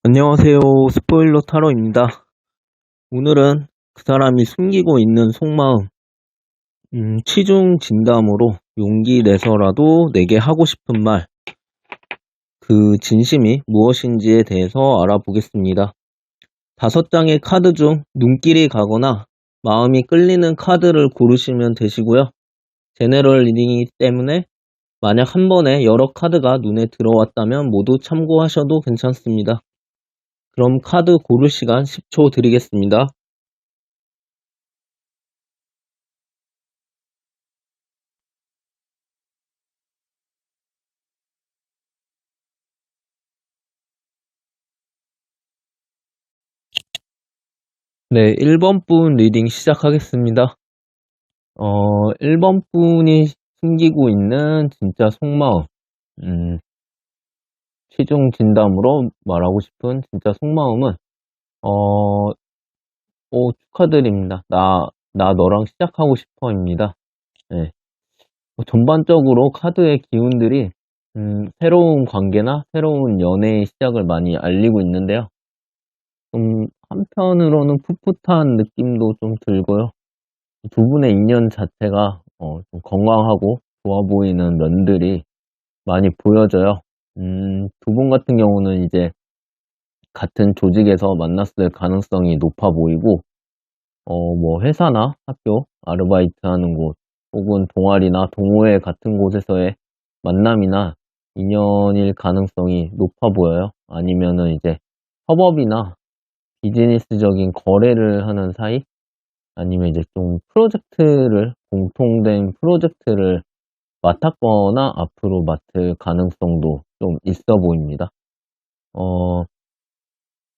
안녕하세요. 스포일러 타로입니다. 오늘은 그 사람이 숨기고 있는 속마음, 취중 진담으로 용기 내서라도 내게 하고 싶은 말, 그 진심이 무엇인지에 대해서 알아보겠습니다. 5장의 카드 중 눈길이 가거나 마음이 끌리는 카드를 고르시면 되시고요. 제너럴 리딩이기 때문에 만약 한 번에 여러 카드가 눈에 들어왔다면 모두 참고하셔도 괜찮습니다. 그럼 카드 고를 시간 10초 드리겠습니다. 네, 1번 분 리딩 시작하겠습니다. 1번 분이 숨기고 있는 진짜 속마음, 음, 최종 진담으로 말하고 싶은 진짜 속마음은, 축하드립니다. 나 너랑 시작하고 싶어입니다. 네. 전반적으로 카드의 기운들이, 새로운 관계나 새로운 연애의 시작을 많이 알리고 있는데요. 한편으로는 풋풋한 느낌도 좀 들고요. 두 분의 인연 자체가 좀 건강하고 좋아 보이는 면들이 많이 보여져요. 두 분 같은 경우는 이제 같은 조직에서 만났을 가능성이 높아 보이고, 뭐 회사나 학교, 아르바이트 하는 곳, 혹은 동아리나 동호회 같은 곳에서의 만남이나 인연일 가능성이 높아 보여요. 아니면은 이제 협업이나 비즈니스적인 거래를 하는 사이? 아니면 이제 좀 공통된 프로젝트를 맡았거나 앞으로 맡을 가능성도 좀 있어 보입니다. 어,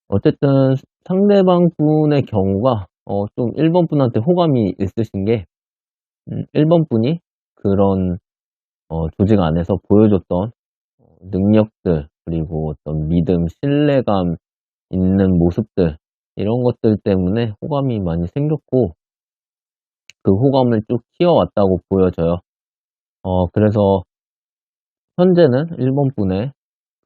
어쨌든 상대방 분의 경우가 좀 1번 분한테 호감이 있으신 게, 1번 분이 그런 조직 안에서 보여줬던 능력들, 그리고 어떤 믿음, 신뢰감 있는 모습들, 이런 것들 때문에 호감이 많이 생겼고, 그 호감을 쭉 키워왔다고 보여져요. 그래서 현재는 1번 분의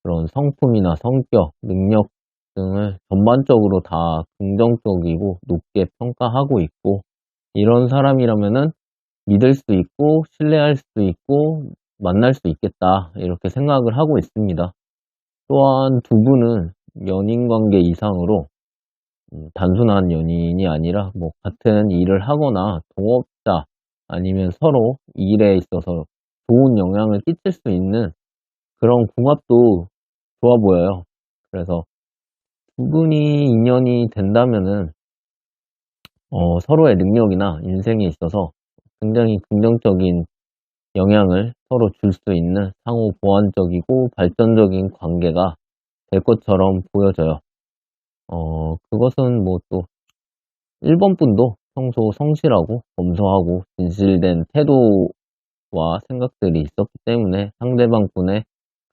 그런 성품이나 성격, 능력 등을 전반적으로 다 긍정적이고 높게 평가하고 있고, 이런 사람이라면은 믿을 수 있고 신뢰할 수 있고 만날 수 있겠다, 이렇게 생각을 하고 있습니다. 또한 두 분은 연인 관계 이상으로 단순한 연인이 아니라 뭐 같은 일을 하거나 동업자, 아니면 서로 일에 있어서 좋은 영향을 끼칠 수 있는 그런 궁합도 좋아 보여요. 그래서 두 분이 인연이 된다면은 서로의 능력이나 인생에 있어서 굉장히 긍정적인 영향을 서로 줄 수 있는 상호 보완적이고 발전적인 관계가 될 것처럼 보여져요. 그것은 뭐 또 1번 분도 평소 성실하고 검소하고 진실된 태도와 생각들이 있었기 때문에 상대방 분의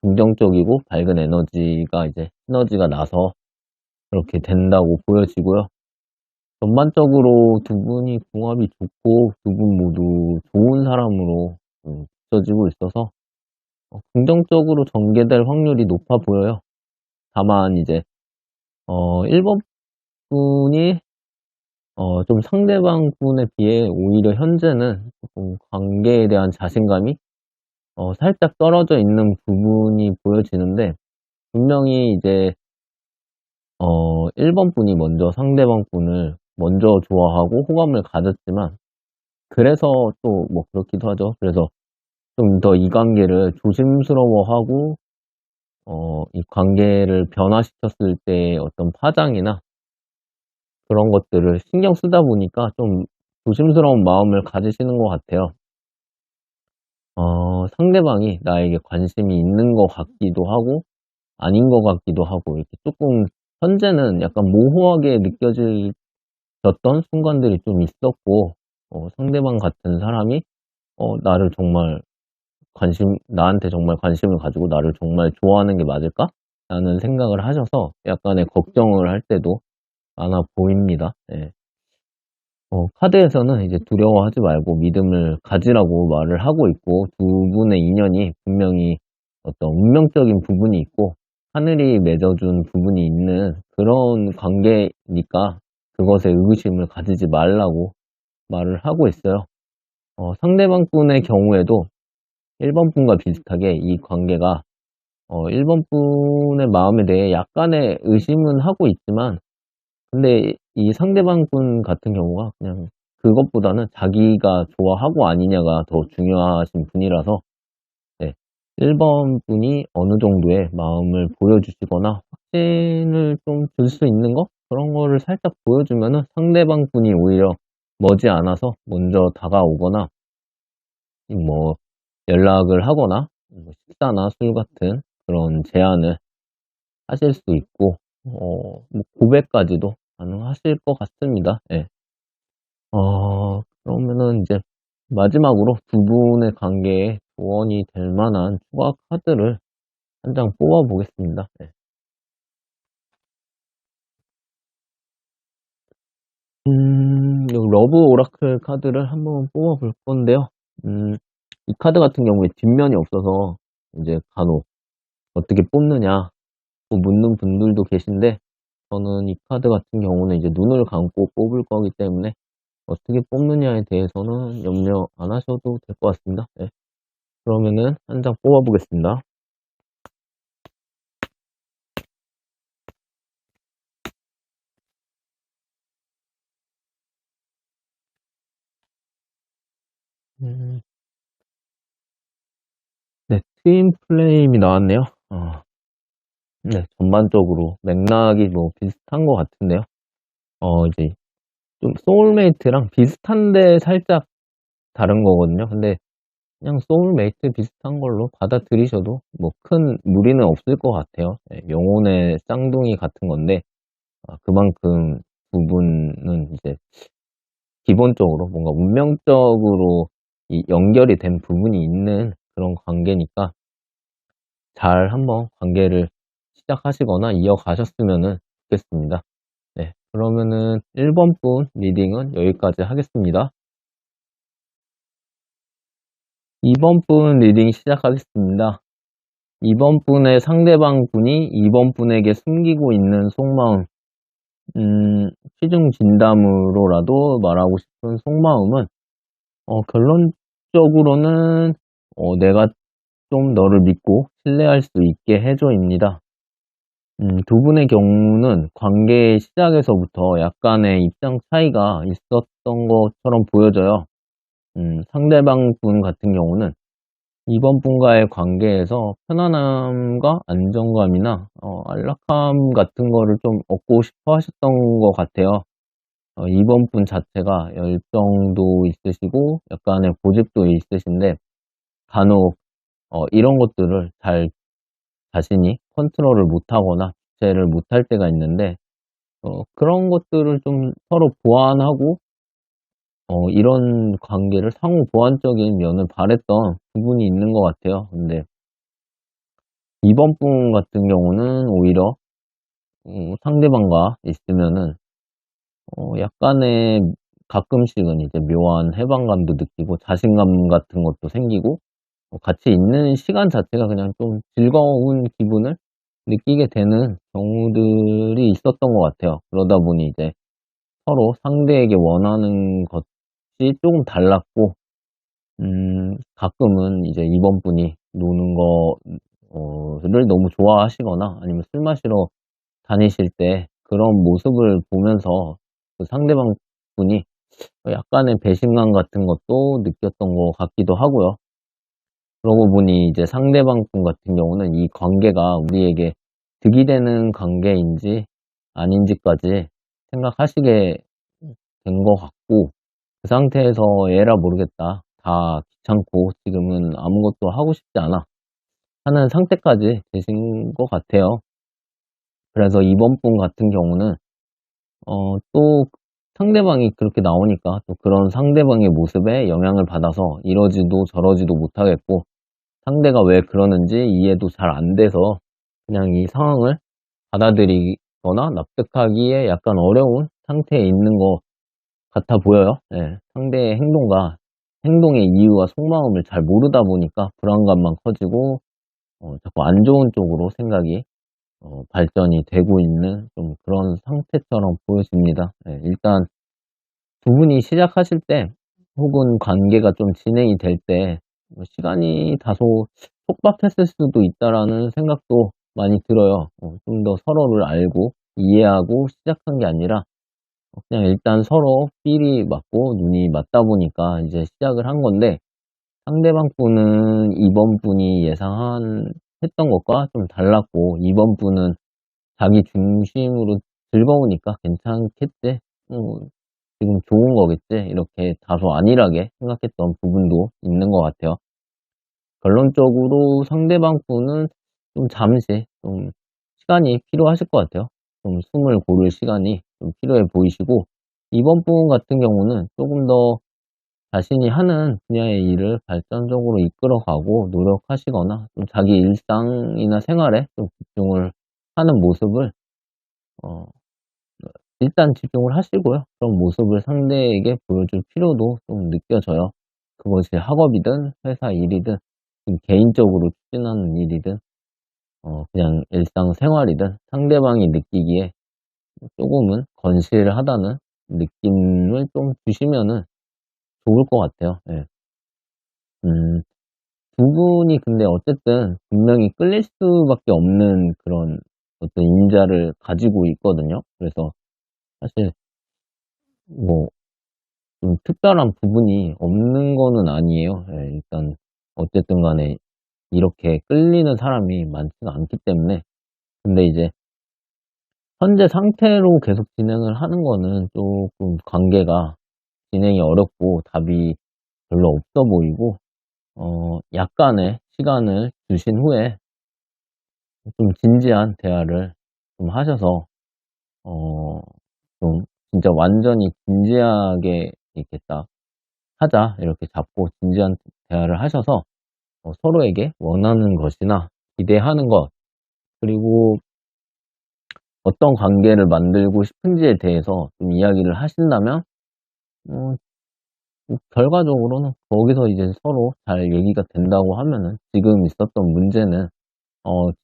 긍정적이고 밝은 에너지가 이제 시너지가 나서 그렇게 된다고 보여지고요. 전반적으로 두 분이 궁합이 좋고 두 분 모두 좋은 사람으로 비춰지고 있어서 긍정적으로 전개될 확률이 높아 보여요. 다만 이제 1번 분이 좀 상대방 분에 비해 오히려 현재는 조금 관계에 대한 자신감이 살짝 떨어져 있는 부분이 보여지는데, 분명히 이제 1번 분이 먼저 상대방 분을 먼저 좋아하고 호감을 가졌지만, 그래서 또 뭐 그렇기도 하죠. 그래서 좀 더 이 관계를 조심스러워하고 이 관계를 변화시켰을 때의 어떤 파장이나 그런 것들을 신경 쓰다 보니까 좀 조심스러운 마음을 가지시는 것 같아요. 상대방이 나에게 관심이 있는 것 같기도 하고 아닌 것 같기도 하고, 이렇게 조금 현재는 약간 모호하게 느껴졌던 순간들이 좀 있었고, 상대방 같은 사람이 나를 정말 나한테 정말 관심을 가지고 나를 정말 좋아하는 게 맞을까? 라는 생각을 하셔서 약간의 걱정을 할 때도 많아 보입니다. 예. 카드에서는 이제 두려워하지 말고 믿음을 가지라고 말을 하고 있고, 두 분의 인연이 분명히 어떤 운명적인 부분이 있고, 하늘이 맺어준 부분이 있는 그런 관계니까 그것에 의구심을 가지지 말라고 말을 하고 있어요. 상대방 분의 경우에도 1번 분과 비슷하게 이 관계가 1번 분의 마음에 대해 약간의 의심은 하고 있지만, 근데 이 상대방 분 같은 경우가 그냥 그것보다는 자기가 좋아하고 아니냐가 더 중요하신 분이라서, 네, 1번 분이 어느 정도의 마음을 보여주시거나 확신을 좀 줄 수 있는 거? 그런 거를 살짝 보여주면은 상대방 분이 오히려 머지않아서 먼저 다가오거나, 뭐, 연락을 하거나, 뭐 식사나 술 같은 그런 제안을 하실 수 있고, 뭐 고백까지도 가능하실 것 같습니다. 예. 그러면은 이제 마지막으로 두 분의 관계에 조언이 될 만한 추가 카드를 한 장 뽑아 보겠습니다. 예. 요 러브 오라클 카드를 한번 뽑아 볼 건데요. 이 카드 같은 경우에 뒷면이 없어서 이제 간혹 어떻게 뽑느냐 또 묻는 분들도 계신데, 저는 이 카드 같은 경우는 이제 눈을 감고 뽑을 거기 때문에 어떻게 뽑느냐에 대해서는 염려 안 하셔도 될 것 같습니다. 네. 그러면은 한 장 뽑아 보겠습니다. 음, 네, 트윈 플레임이 나왔네요. 네, 전반적으로 맥락이 뭐 비슷한 것 같은데요. 이제 좀 소울메이트랑 비슷한데 살짝 다른 거거든요. 근데 그냥 소울메이트 비슷한 걸로 받아들이셔도 뭐 큰 무리는 없을 것 같아요. 네, 영혼의 쌍둥이 같은 건데, 그만큼 두 분은 이제 기본적으로 뭔가 운명적으로 이 연결이 된 부분이 있는 그런 관계니까 잘 한번 관계를 시작하시거나 이어가셨으면 좋겠습니다. 네, 그러면은 1번 분 리딩은 여기까지 하겠습니다. 2번 분 리딩 시작하겠습니다. 2번 분의 상대방 분이 2번 분에게 숨기고 있는 속마음, 취중 진담으로라도 말하고 싶은 속마음은, 결론적으로는, 내가 좀 너를 믿고 신뢰할 수 있게 해줘입니다. 두 분의 경우는 관계 시작에서부터 약간의 입장 차이가 있었던 것처럼 보여져요. 상대방 분 같은 경우는 이번 분과의 관계에서 편안함과 안정감이나 안락함 같은 거를 좀 얻고 싶어 하셨던 것 같아요. 이번 분 자체가 열정도 있으시고 약간의 고집도 있으신데, 간혹 이런 것들을 잘 자신이 컨트롤을 못하거나 주체를 못할 때가 있는데, 그런 것들을 좀 서로 보완하고 이런 관계를 상호 보완적인 면을 바랬던 부분이 있는 것 같아요. 근데 이번 분 같은 경우는 오히려 상대방과 있으면은 약간의 가끔씩은 이제 묘한 해방감도 느끼고 자신감 같은 것도 생기고, 같이 있는 시간 자체가 그냥 좀 즐거운 기분을 느끼게 되는 경우들이 있었던 것 같아요. 그러다 보니 이제 서로 상대에게 원하는 것이 조금 달랐고, 가끔은 이제 이번 분이 노는 거를 너무 좋아하시거나 아니면 술 마시러 다니실 때 그런 모습을 보면서 그 상대방 분이 약간의 배신감 같은 것도 느꼈던 것 같기도 하고요. 그러고 보니 이제 상대방 분 같은 경우는 이 관계가 우리에게 득이 되는 관계인지 아닌지까지 생각하시게 된 것 같고, 그 상태에서 에라 모르겠다, 다 귀찮고 지금은 아무것도 하고 싶지 않아 하는 상태까지 되신 것 같아요. 그래서 이번 분 같은 경우는 또 상대방이 그렇게 나오니까 또 그런 상대방의 모습에 영향을 받아서 이러지도 저러지도 못하겠고, 상대가 왜 그러는지 이해도 잘 안 돼서 그냥 이 상황을 받아들이거나 납득하기에 약간 어려운 상태에 있는 것 같아 보여요. 예, 상대의 행동의 이유와 속마음을 잘 모르다 보니까 불안감만 커지고 자꾸 안 좋은 쪽으로 생각이 발전이 되고 있는 좀 그런 상태처럼 보여집니다. 예, 일단 두 분이 시작하실 때 혹은 관계가 좀 진행이 될 때 시간이 다소 촉박했을 수도 있다라는 생각도 많이 들어요. 좀 더 서로를 알고 이해하고 시작한 게 아니라 그냥 일단 서로 필이 맞고 눈이 맞다 보니까 이제 시작을 한 건데, 상대방 분은 이번 분이 했던 것과 좀 달랐고, 이번 분은 자기 중심으로 즐거우니까 괜찮겠지? 지금 좋은 거겠지? 이렇게 다소 안일하게 생각했던 부분도 있는 것 같아요. 결론적으로 상대방 분은 좀 잠시 좀 시간이 필요하실 것 같아요. 좀 숨을 고를 시간이 좀 필요해 보이시고, 이번 분 같은 경우는 조금 더 자신이 하는 분야의 일을 발전적으로 이끌어가고 노력하시거나 좀 자기 일상이나 생활에 좀 집중을 하는 모습을 어 일단 집중을 하시고요. 그런 모습을 상대에게 보여줄 필요도 좀 느껴져요. 그것이 학업이든 회사 일이든 좀 개인적으로 추진하는 일이든 그냥 일상생활이든 상대방이 느끼기에 조금은 건실하다는 느낌을 좀 주시면은 좋을 것 같아요. 예. 음 두 분이 근데 어쨌든 분명히 끌릴 수밖에 없는 그런 어떤 인자를 가지고 있거든요. 그래서 사실 뭐 좀 특별한 부분이 없는 거는 아니에요. 예, 일단 어쨌든 간에 이렇게 끌리는 사람이 많지가 않기 때문에. 근데 이제 현재 상태로 계속 진행을 하는 거는 쪼끔 관계가 진행이 어렵고 답이 별로 없어 보이고, 약간의 시간을 주신 후에 좀 진지한 대화를 좀 하셔서 어 좀 진짜 완전히 진지하게 이렇게 딱 "하자." 이렇게 잡고 진지한 대화를 하셔서 서로에게 원하는 것이나 기대하는 것, 그리고 어떤 관계를 만들고 싶은지에 대해서 좀 이야기를 하신다면 어 결과적으로는 거기서 이제 서로 잘 얘기가 된다고 하면은 지금 있었던 문제는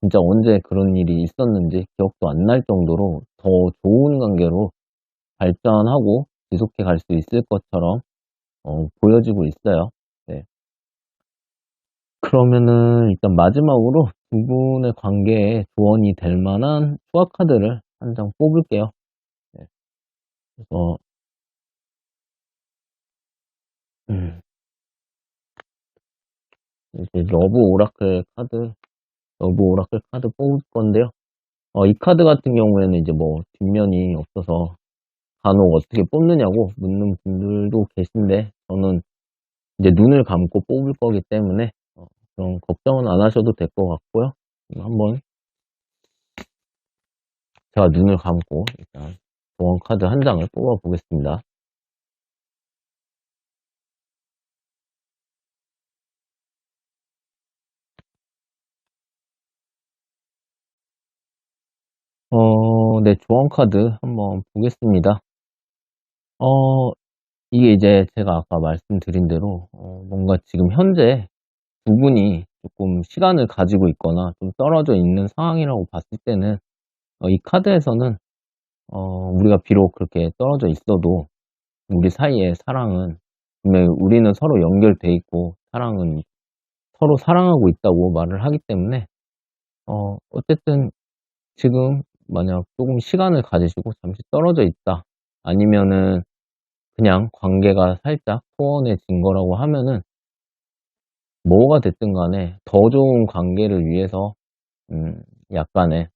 진짜 언제 그런 일이 있었는지 기억도 안 날 정도로 더 좋은 관계로 발전하고 지속해 갈 수 있을 것처럼 보여지고 있어요. 네. 그러면은 일단 마지막으로 두 분의 관계에 조언이 될 만한 추억 카드를 한 장 뽑을게요. 네. 그래서 음 이제 러브 오라클 카드 뽑을 건데요. 이 카드 같은 경우에는 이제 뭐 뒷면이 없어서 간혹 어떻게 뽑느냐고 묻는 분들도 계신데, 저는 이제 눈을 감고 뽑을 거기 때문에 그런 걱정은 안 하셔도 될 것 같고요. 한번 제가 눈을 감고 일단 조언 카드 한 장을 뽑아 보겠습니다. 네, 조언 카드 한번 보겠습니다. 어 이게 이제 제가 아까 말씀드린 대로 뭔가 지금 현재 두 분이 조금 시간을 가지고 있거나 좀 떨어져 있는 상황이라고 봤을 때는 이 카드에서는 우리가 비록 그렇게 떨어져 있어도 우리 사이의 사랑은 분명히 우리는 서로 연결돼 있고 사랑은 서로 사랑하고 있다고 말을 하기 때문에 어쨌든 지금 만약 조금 시간을 가지시고 잠시 떨어져 있다, 아니면은 그냥 관계가 살짝 소원해진 거라고 하면은 뭐가 됐든 간에 더 좋은 관계를 위해서 약간의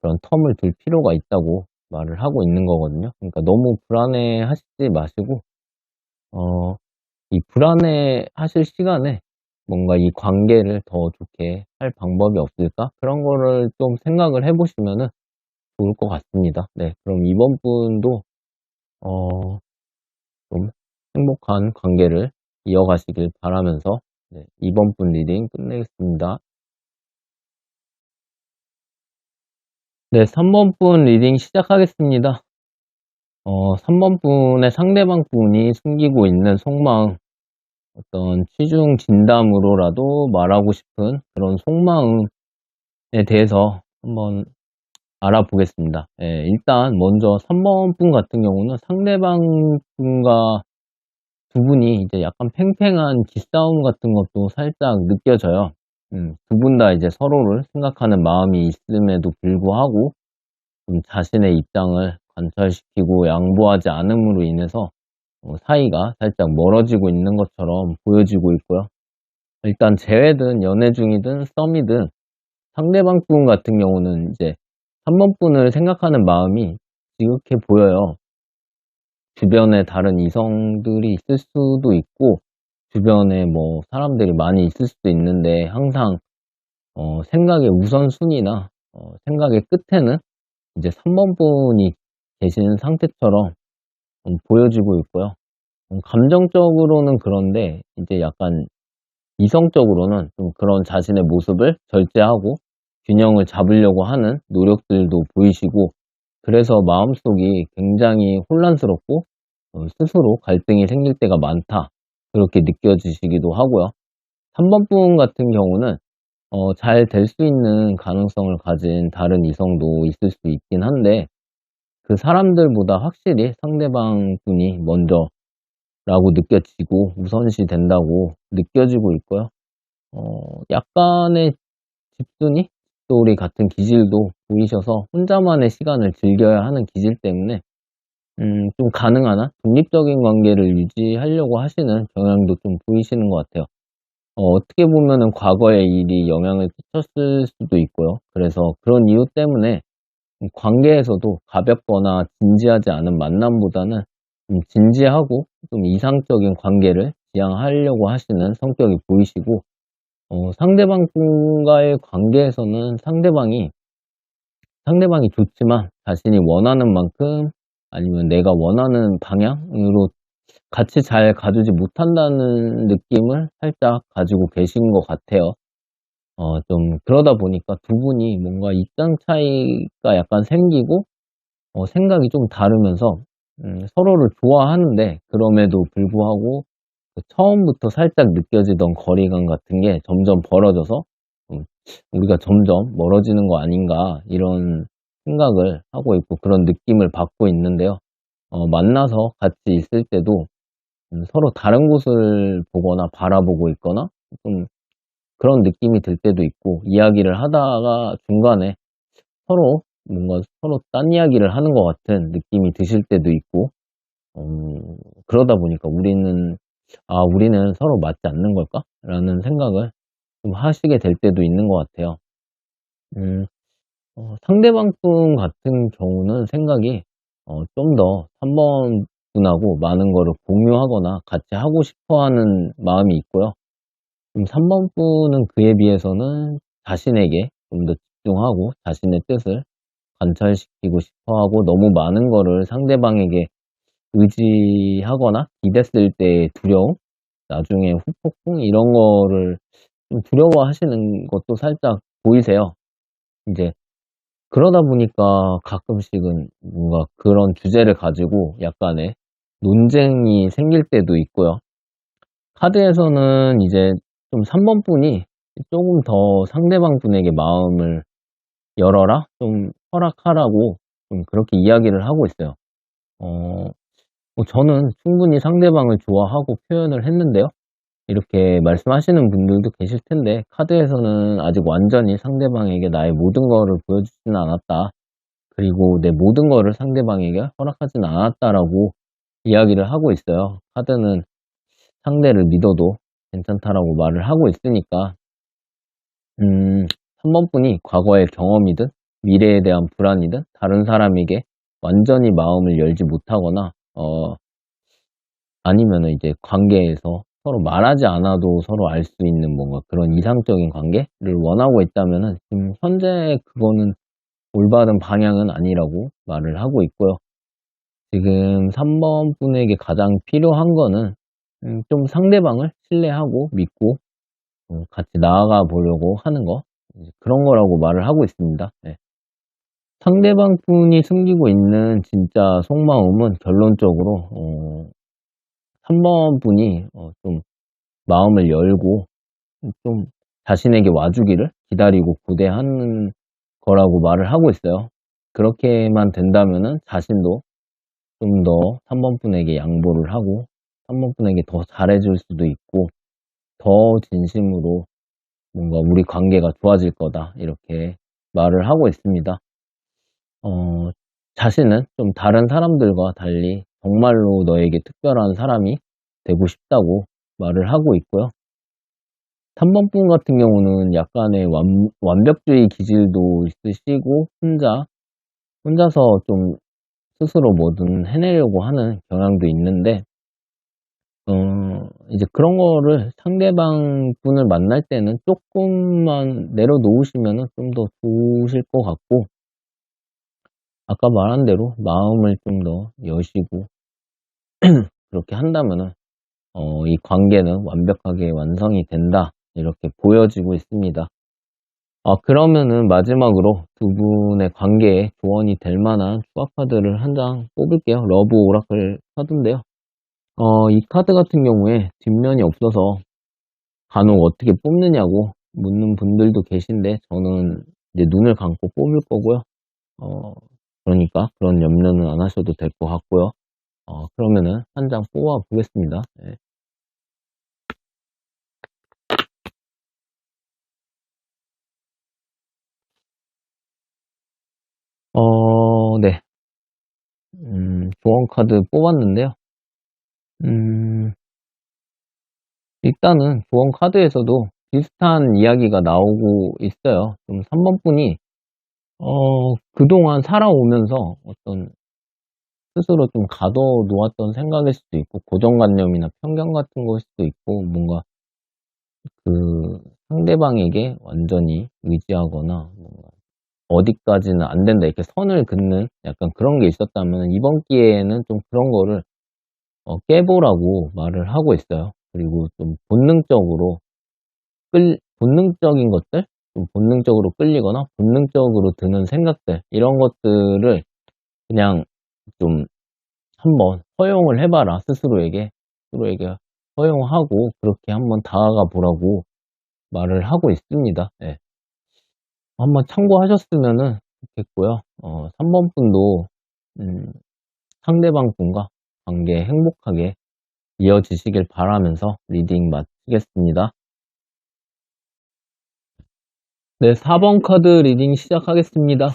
그런 텀을 둘 필요가 있다고 말을 하고 있는 거거든요. 그러니까 너무 불안해하시지 마시고 어 이 불안해하실 시간에 뭔가 '이 관계를 더 좋게 할 방법이 없을까?' 그런 거를 좀 생각을 해 보시면은 좋을 것 같습니다. 네. 그럼 이번 분도 어 좀 행복한 관계를 이어가시길 바라면서 네, 이번 분 리딩 끝내겠습니다. 네, 3번 분 리딩 시작하겠습니다. 3번 분의 상대방 분이 숨기고 있는 속마음, 어떤 취중 진담으로라도 말하고 싶은 그런 속마음에 대해서 한번 알아보겠습니다. 예, 일단 먼저 3번 분 같은 경우는 상대방 분과 두 분이 이제 약간 팽팽한 기싸움 같은 것도 살짝 느껴져요. 두 분 다 이제 서로를 생각하는 마음이 있음에도 불구하고 좀 자신의 입장을 관철시키고 양보하지 않음으로 인해서 사이가 살짝 멀어지고 있는 것처럼 보여지고 있고요. 일단 재회든 연애 중이든 썸이든 상대방 분 같은 경우는 이제 3번 분을 생각하는 마음이 지극해 보여요. 주변에 다른 이성들이 있을 수도 있고, 주변에 뭐 사람들이 많이 있을 수도 있는데, 항상, 생각의 우선순위나, 생각의 끝에는 이제 3번 분이 계신 상태처럼 보여지고 있고요. 감정적으로는 그런데, 이제 약간 이성적으로는 좀 그런 자신의 모습을 절제하고 균형을 잡으려고 하는 노력들도 보이시고, 그래서 마음속이 굉장히 혼란스럽고 스스로 갈등이 생길 때가 많다, 그렇게 느껴지시기도 하고요. 3번 분 같은 경우는 잘 될 수 있는 가능성을 가진 다른 이성도 있을 수 있긴 한데, 그 사람들보다 확실히 상대방 분이 먼저라고 느껴지고 우선시 된다고 느껴지고 있고요. 약간의 집순이? 집돌이 같은 기질도 보이셔서 혼자만의 시간을 즐겨야 하는 기질 때문에 좀 가능한 한 독립적인 관계를 유지하려고 하시는 경향도 좀 보이시는 것 같아요. 어떻게 보면은 과거의 일이 영향을 끼쳤을 수도 있고요. 그래서 그런 이유 때문에 관계에서도 가볍거나 진지하지 않은 만남보다는 좀 진지하고 좀 이상적인 관계를 지향하려고 하시는 성격이 보이시고, 상대방과의 관계에서는 상대방이 좋지만 자신이 원하는 만큼 아니면 내가 원하는 방향으로 같이 잘 가주지 못한다는 느낌을 살짝 가지고 계신 것 같아요. 좀 그러다 보니까 두 분이 뭔가 입장 차이가 약간 생기고, 생각이 좀 다르면서 서로를 좋아하는데, 그럼에도 불구하고 그 처음부터 살짝 느껴지던 거리감 같은 게 점점 벌어져서 음 '우리가 점점 멀어지는 거 아닌가.' 이런 생각을 하고 있고 그런 느낌을 받고 있는데요. 만나서 같이 있을 때도 서로 다른 곳을 보거나 바라보고 있거나 좀 그런 느낌이 들 때도 있고, 이야기를 하다가 중간에 뭔가 서로 딴 이야기를 하는 것 같은 느낌이 드실 때도 있고, 그러다 보니까 우리는 서로 맞지 않는 걸까? 라는 생각을 좀 하시게 될 때도 있는 것 같아요. 음, 상대방 분 같은 경우는 생각이, 좀 더 3번 분하고 많은 거를 공유하거나 같이 하고 싶어 하는 마음이 있고요. 3번 분은 그에 비해서는 자신에게 좀 더 집중하고 자신의 뜻을 관철시키고 싶어 하고, 너무 많은 거를 상대방에게 의지하거나 기댔을 때의 두려움, 나중에 후폭풍 이런 거를 좀 두려워하시는 것도 살짝 보이세요. 인제 그러다 보니까 가끔씩은 뭔가 그런 주제를 가지고 약간의 논쟁이 생길 때도 있고요. 카드에서는 이제 좀 3번 분이 쪼금 더 상대방 분에게 마음을 열어라, 좀 허락하라고 좀 그렇게 이야기를 하고 있어요. 어 저는 충분히 상대방을 좋아하고 표현을 했는데요. 이렇게 말씀하시는 분들도 계실 텐데, 카드에서는 아직 완전히 상대방에게 나의 모든 거를 보여주지는 않았다, 그리고 내 모든 거를 상대방에게 허락하지는 않았다라고 이야기를 하고 있어요. 카드는 상대를 믿어도 괜찮다라고 말을 하고 있으니까, 3번 분이 과거의 경험이든 미래에 대한 불안이든 다른 사람에게 완전히 마음을 열지 못하거나, 아니면은 이제 관계에서 서로 말하지 않아도 서로 알 수 있는 뭔가 그런 이상적인 관계를 원하고 있다면은, 현재 그거는 올바른 방향은 아니라고 말을 하고 있고요. 지금 3번 분에게 가장 필요한 거는 좀 상대방을 신뢰하고 믿고 같이 나아가 보려고 하는 거, 이제 그런 거라고 말을 하고 있습니다. 네. 상대방 분이 숨기고 있는 진짜 속마음은 결론적으로 3번 분이 좀 마음을 열고 좀 자신에게 와주기를 기다리고 고대하는 거라고 말을 하고 있어요. 그렇게만 된다면은 자신도 좀 더 3번 분에게 양보를 하고 3번 분에게 더 잘해줄 수도 있고 더 진심으로 뭔가 우리 관계가 좋아질 거다 이렇게 말을 하고 있습니다. 어, 자신은 좀 다른 사람들과 달리 정말로 너에게 특별한 사람이 되고 싶다고 말을 하고 있고요. 3번 분 같은 경우는 약간의 완벽주의 기질도 있으시고 혼자서 좀 스스로 뭐든 해내려고 하는 경향도 있는데 이제 그런 거를 상대방 분을 만날 때는 조금만 내려놓으시면은 좀 더 좋으실 것 같고 아까 말한 대로 마음을 좀 더 여시고 그렇게 한다면은 이 관계는 완벽하게 완성이 된다 이렇게 보여지고 있습니다. 그러면은 마지막으로 두 분의 관계에 조언이 될 만한 추가 카드를 한 장 뽑을게요. 러브 오라클 카드인데요. 이 카드 같은 경우에 뒷면이 없어서 간혹 어떻게 뽑느냐고 묻는 분들도 계신데 저는 이제 눈을 감고 뽑을 거고요. 어, 그러니까 그런 염려는 안 하셔도 될 것 같고요. 그러면은 한 장 뽑아 보겠습니다. 네. 네. 조언 카드 뽑았는데요. 음, 일단은 조언 카드에서도 비슷한 이야기가 나오고 있어요. 좀 3번 분이 그동안 살아오면서 어떤 스스로 좀 가둬놓았던 생각일 수도 있고 고정관념이나 편견 같은 걸 수도 있고 뭔가 그 상대방에게 완전히 의지하거나 뭔가 어디까지는 안 된다 이렇게 선을 긋는 약간 그런 게 있었다면 이번 기회에는 좀 그런 거를 깨보라고 말을 하고 있어요. 그리고 좀 본능적인 것들, 좀 본능적으로 끌리거나 본능적으로 드는 생각들 이런 것들을 그냥 좀 한번 허용을 해봐라 스스로에게 허용하고 그렇게 한번 다가가 보라고 말을 하고 있습니다. 예. 한번 참고하셨으면은 좋겠고요. 3번 분도 음, 상대방 분과 관계 행복하게 이어지시길 바라면서 리딩 마치겠습니다. 네, 4번 카드 리딩 시작하겠습니다.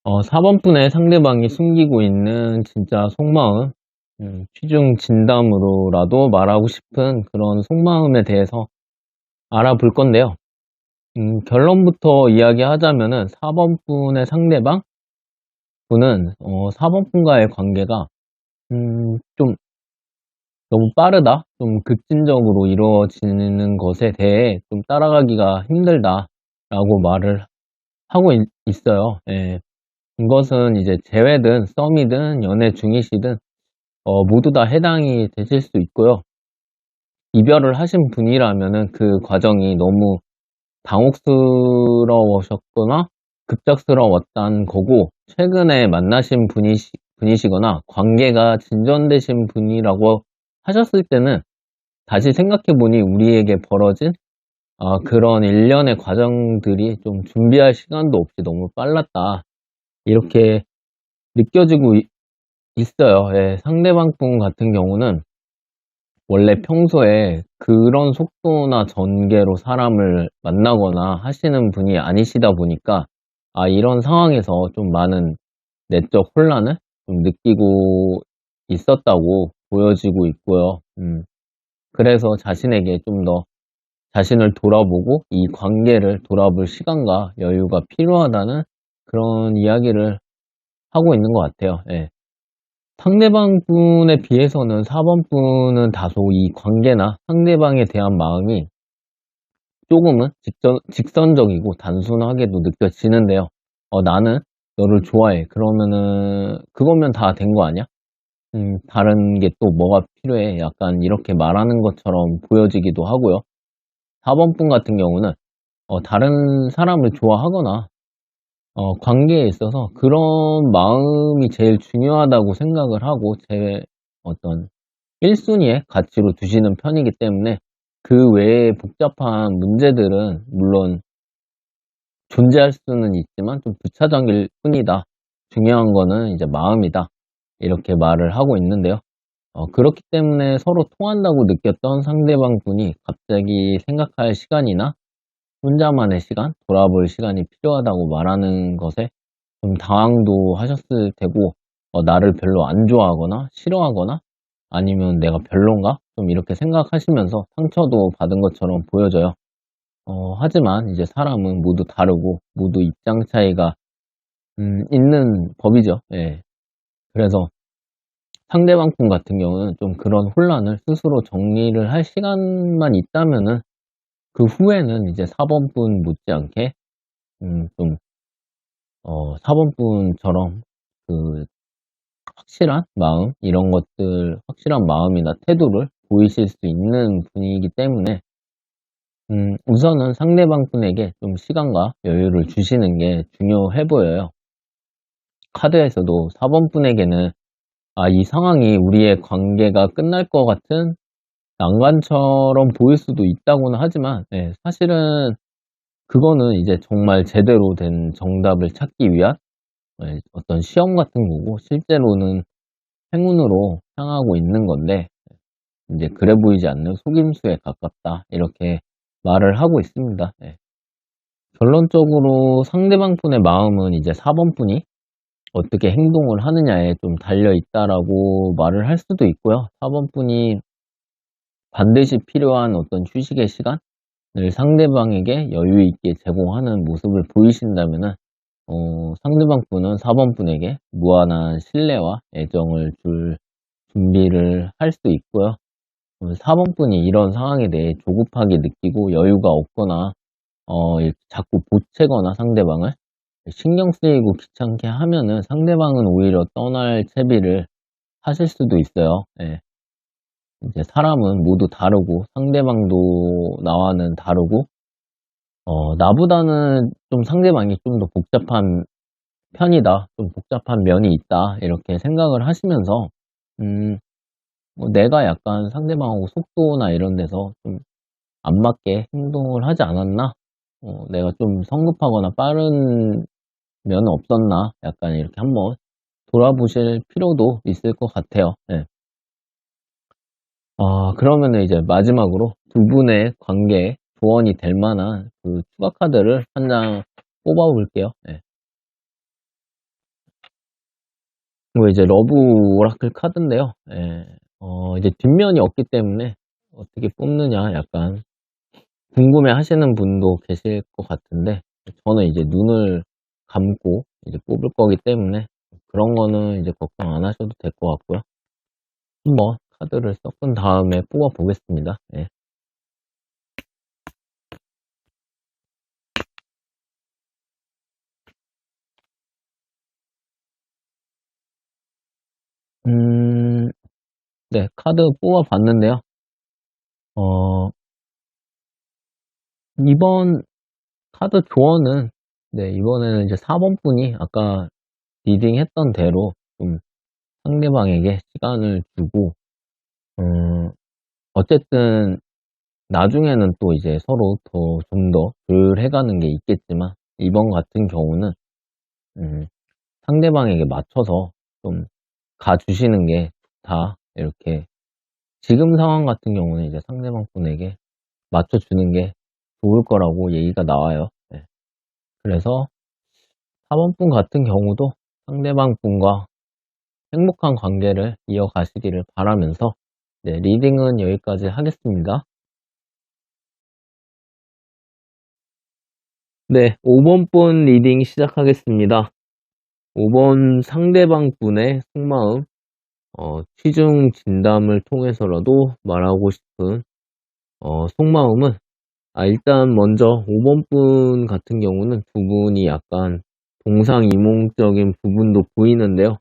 4번 분의 상대방이 숨기고 있는 진짜 속마음, 취중 진담으로라도 말하고 싶은 그런 속마음에 대해서 알아볼 건데요. 결론부터 이야기하자면은 4번 분의 상대방 분은 4번 분과의 관계가 좀 너무 빠르다, 좀 급진적으로 이루어지는 것에 대해 좀 따라가기가 힘들다라고 말을 하고 있어요. 예. 이것은 이제 재회든 썸이든 연애 중이시든 모두 다 해당이 되실 수 있고요. 이별을 하신 분이라면은 그 과정이 너무 당혹스러우셨거나 급작스러웠다는 거고 최근에 만나신 분이시거나 관계가 진전되신 분이라고 하셨을 때는 다시 생각해보니 우리에게 벌어진 그런 일련의 과정들이 좀 준비할 시간도 없이 너무 빨랐다 이렇게 느껴지고 있어요. 예, 상대방 분 같은 경우는 원래 평소에 그런 속도나 전개로 사람을 만나거나 하시는 분이 아니시다 보니까 이런 상황에서 좀 많은 내적 혼란을 좀 느끼고 있었다고 보여지고 있고요. 그래서 자신에게 좀 더 자신을 돌아보고 이 관계를 돌아볼 시간과 여유가 필요하다는 그런 이야기를 하고 있는 것 같아요. 예. 상대방 분에 비해서는 4번 분은 다소 이 관계나 상대방에 대한 마음이 조금은 직선적이고 단순하게도 느껴지는데요. 나는 너를 좋아해. 그러면은 그거면 다 된 거 아니야? 다른 게 또 뭐가 필요해? 약간 이렇게 말하는 것처럼 보여지기도 하고요. 4번 분 같은 경우는 다른 사람을 좋아하거나 관계에 있어서 그런 마음이 제일 중요하다고 생각을 하고 제 어떤 1순위의 가치로 두시는 편이기 때문에 그 외에 복잡한 문제들은 물론 존재할 수는 있지만 좀 부차적일 뿐이다. 중요한 거는 이제 마음이다. 이렇게 말을 하고 있는데요. 그렇기 때문에 서로 통한다고 느꼈던 상대방 분이 갑자기 생각할 시간이나 혼자만의 시간, 돌아볼 시간이 필요하다고 말하는 것에 좀 당황도 하셨을 테고, 나를 별로 안 좋아하거나 싫어하거나 아니면 내가 별론가? 좀 이렇게 생각하시면서 상처도 받은 것처럼 보여져요. 하지만 이제 사람은 모두 다르고 모두 입장 차이가 있는 법이죠. 예. 그래서 상대방 분 같은 경우는 좀 그런 혼란을 스스로 정리를 할 시간만 있다면은 그 후에는 이제 4번 분 못지않게 좀 4번 분처럼 그 확실한 마음 이런 것들 확실한 마음이나 태도를 보이실 수 있는 분이기 때문에 우선은 상대방 분에게 좀 시간과 여유를 주시는 게 중요해 보여요. 카드에서도 4번 분에게는 이 상황이 우리의 관계가 끝날 것 같은 난관처럼 보일 수도 있다고는 하지만, 사실은 그거는 이제 정말 제대로 된 정답을 찾기 위한 어떤 시험 같은 거고, 실제로는 행운으로 향하고 있는 건데, 이제 그래 보이지 않는 속임수에 가깝다. 이렇게 말을 하고 있습니다. 결론적으로 상대방 분의 마음은 이제 4번 분이 어떻게 행동을 하느냐에 좀 달려 있다라고 말을 할 수도 있고요. 4번 분이 반드시 필요한 어떤 휴식의 시간을 상대방에게 여유 있게 제공하는 모습을 보이신다면은, 상대방 분은 4번 분에게 무한한 신뢰와 애정을 줄 준비를 할 수 있고요. 4번 분이 이런 상황에 대해 조급하게 느끼고 여유가 없거나, 이렇게 자꾸 보채거나 상대방을 신경 쓰이고 귀찮게 하면은 상대방은 오히려 떠날 채비를 하실 수도 있어요. 예. 이제 사람은 모두 다르고 상대방도 나와는 다르고 나보다는 좀 상대방이 좀 더 복잡한 편이다. 좀 복잡한 면이 있다. 이렇게 생각을 하시면서 음, 내가 약간 상대방하고 속도나 이런 데서 좀 안 맞게 행동을 하지 않았나? 내가 좀 성급하거나 빠른 면은 없었나? 약간 이렇게 한번 돌아보실 필요도 있을 것 같아요. 네. 그러면은 이제 마지막으로 두 분의 관계에 조언이 될 만한 그 추가 카드를 한 장 뽑아 볼게요. 네. 이거 이제 러브 오라클 카드인데요. 이제 뒷면이 없기 때문에 어떻게 뽑느냐 약간 궁금해 하시는 분도 계실 것 같은데, 저는 이제 눈을 감고 이제 뽑을 거기 때문에 그런 거는 이제 걱정 안 하셔도 될 것 같고요. 한번 카드를 섞은 다음에 뽑아 보겠습니다. 네. 음, 네, 카드 뽑아 봤는데요. 어, 이번 카드 조언은, 네, 이번에는 이제 4번 분이 아까 리딩 했던 대로 좀 상대방에게 시간을 주고, 어쨌든 나중에는 또 이제 서로 더 좀 더 조율해가는 게 있겠지만, 이번 같은 경우는 음, 상대방에게 맞춰서 좀 가주시는 게 좋다. 이렇게 지금 상황 같은 경우는 이제 상대방 분에게 맞춰주는 게 좋을 거라고 얘기가 나와요. 네. 그래서 4번 분 같은 경우도 상대방 분과 행복한 관계를 이어가시기를 바라면서, 네, 리딩은 여기까지 하겠습니다. 네, 5번 분 리딩 시작하겠습니다. 5번 상대방 분의 속마음, 취중 진담을 통해서라도 말하고 싶은 속마음은, 일단 먼저 5번 분 같은 경우는 두 분이 약간 동상이몽적인 부분도 보이는데요.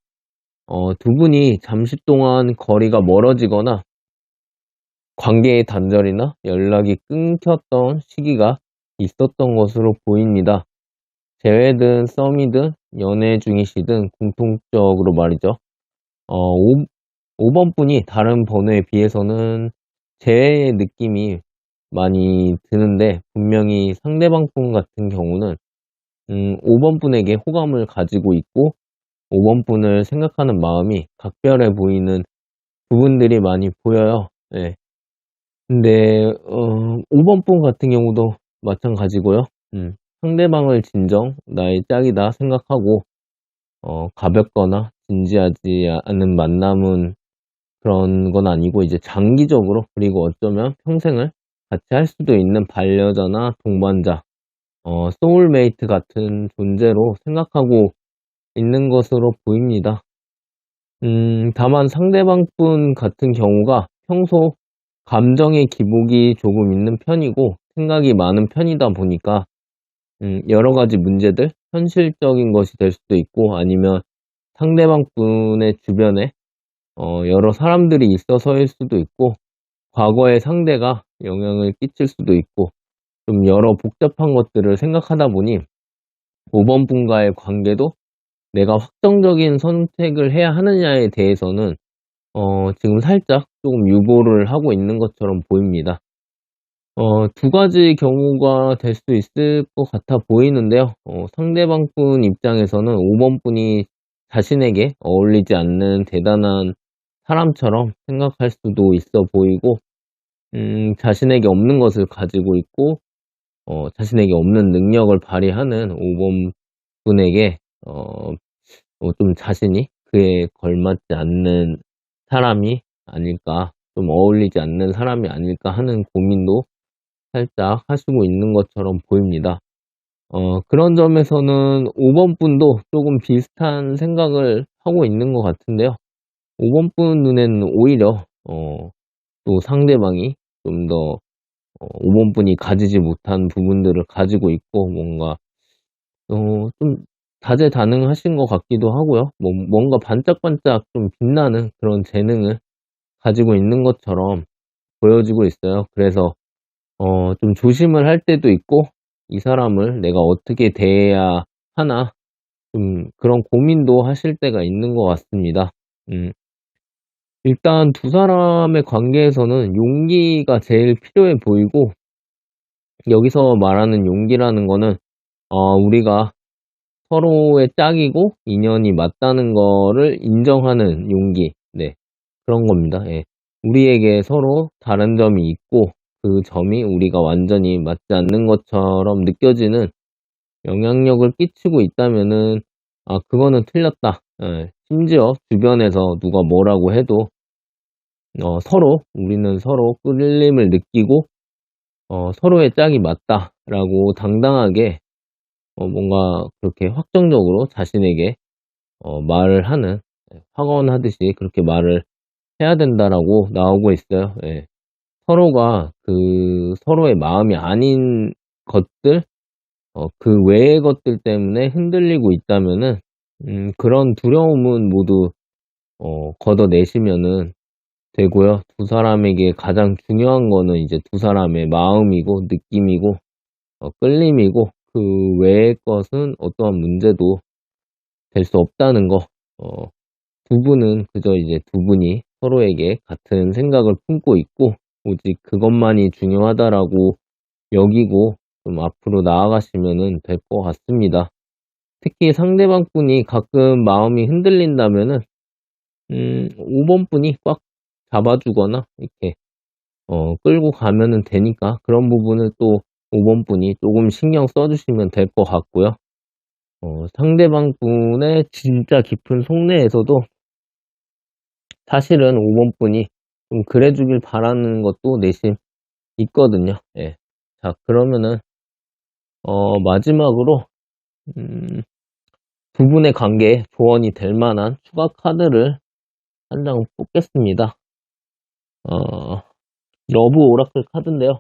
두 분이 잠시 동안 거리가 멀어지거나 관계의 단절이나 연락이 끊겼던 시기가 있었던 것으로 보입니다. 재회든 썸이든 연애 중이시든 공통적으로 말이죠. 5번 분이 다른 번호에 비해서는 재회의 느낌이 많이 드는데, 분명히 상대방 분 같은 경우는 5번 분에게 호감을 가지고 있고 5번 분을 생각하는 마음이 각별해 보이는 부분들이 많이 보여요. 예. 근데 5번 분 같은 경우도 마찬가지고요. 상대방을 진정 나의 짝이다 생각하고 가볍거나 진지하지 않은 만남은 그런 건 아니고 이제 장기적으로 그리고 어쩌면 평생을 같이 할 수도 있는 반려자나 동반자, 소울메이트 같은 존재로 생각하고 있는 것으로 보입니다. 다만 상대방 분 같은 경우가 평소 감정의 기복이 조금 있는 편이고 생각이 많은 편이다 보니까 여러 가지 문제들, 현실적인 것이 될 수도 있고 아니면 상대방 분의 주변에 여러 사람들이 있어서일 수도 있고 과거의 상대가 영향을 끼칠 수도 있고 좀 여러 복잡한 것들을 생각하다 보니 5번 분과의 관계도 내가 확정적인 선택을 해야 하느냐에 대해서는 지금 살짝 조금 유보를 하고 있는 것처럼 보입니다. 두 가지 경우가 될 수 있을 것 같아 보이는데요. 상대방 분 입장에서는 5번 분이 자신에게 어울리지 않는 대단한 사람처럼 생각할 수도 있어 보이고, 자신에게 없는 것을 가지고 있고, 자신에게 없는 능력을 발휘하는 5번 분에게, 좀 자신이 그에 걸맞지 않는 사람이 아닐까, 좀 어울리지 않는 사람이 아닐까 하는 고민도 살짝 하시고 있는 것처럼 보입니다. 그런 점에서는 5번 분도 조금 비슷한 생각을 하고 있는 것 같은데요. 5번 분 눈에는 오히려, 또 상대방이 좀 더, 5번 분이 가지지 못한 부분들을 가지고 있고, 뭔가, 좀 다재다능하신 것 같기도 하고요. 뭔가 반짝반짝 좀 빛나는 그런 재능을 가지고 있는 것처럼 보여지고 있어요. 그래서 좀 조심을 할 때도 있고, 이 사람을 내가 어떻게 대해야 하나, 좀 그런 고민도 하실 때가 있는 것 같습니다. 음, 일단 두 사람의 관계에서는 용기가 제일 필요해 보이고, 여기서 말하는 용기라는 거는, 우리가 서로의 짝이고 인연이 맞다는 거를 인정하는 용기. 네. 그런 겁니다. 예. 우리에게 서로 다른 점이 있고 그 점이 우리가 완전히 맞지 않는 것처럼 느껴지는 영향력을 끼치고 있다면은 그거는 틀렸다. 예. 심지어 주변에서 누가 뭐라고 해도 서로 우리는 서로 끌림을 느끼고 서로의 짝이 맞다라고 당당하게 뭔가 그렇게 확정적으로 자신에게 말을 하는 확언하듯이 그렇게 말을 해야 된다라고 나오고 있어요. 예. 서로가 그 서로의 마음이 아닌 것들, 그 외의 것들 때문에 흔들리고 있다면은 그런 두려움은 모두 걷어내시면은 되고요. 두 사람에게 가장 중요한 거는 이제 두 사람의 마음이고 느낌이고 끌림이고 그 외의 것은 어떠한 문제도 될 수 없다는 거. 어 두 분은 그저 이제 두 분이 서로에게 같은 생각을 품고 있고 오직 그것만이 중요하다라고 여기고 좀 앞으로 나아가시면은 될 것 같습니다. 특히 상대방 분이 가끔 마음이 흔들린다면은 5번 분이 꽉 잡아주거나 이렇게 끌고 가면은 되니까 그런 부분을 또 5번 분이 조금 신경 써 주시면 될 것 같고요. 상대방 분의 진짜 깊은 속내에서도 사실은 5번 분이 좀 그래 주길 바라는 것도 내심 있거든요. 예. 자, 그러면은 마지막으로 음 두 분의 관계에 조언이 될 만한 추가 카드를 한 장 뽑겠습니다. 어 러브 오라클 카드인데요.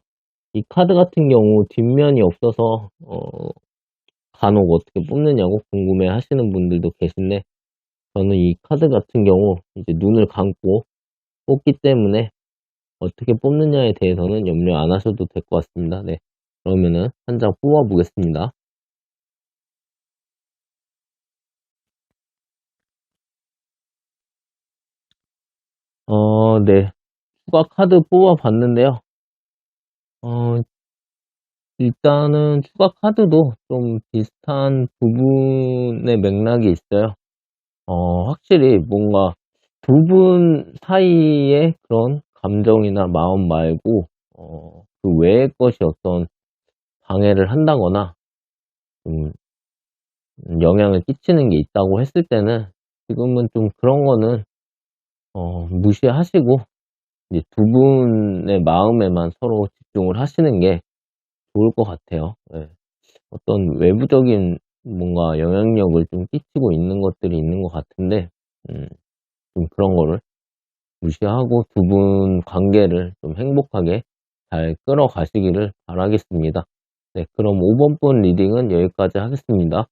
이 카드 같은 경우 뒷면이 없어서 간혹 어떻게 뽑느냐고 궁금해 하시는 분들도 계신데 저는 이 카드 같은 경우 이제 눈을 감고 뽑기 때문에 어떻게 뽑느냐에 대해서는 염려 안 하셔도 될 것 같습니다. 네. 그러면은 한 장 뽑아 보겠습니다. 네. 추가 카드 뽑아 봤는데요. 어 일단은 추가 카드도 좀 비슷한 부분의 맥락이 있어요. 확실히 뭔가 두 분 사이의 그런 감정이나 마음 말고 그 외의 것이 어떤 방해를 한다거나 좀 영향을 끼치는 게 있다고 했을 때는 지금은 좀 그런 거는 무시하시고 이제 두 분의 마음에만 서로 집중을 하시는 게 좋을 것 같아요. 예. 어떤 외부적인 뭔가 영향력을 좀 끼치고 있는 것들이 있는 것 같은데 음 좀 그런 거를 무시하고 두 분 관계를 좀 행복하게 잘 끌어가시기를 바라겠습니다. 네, 그럼 5번 분 리딩은 여기까지 하겠습니다.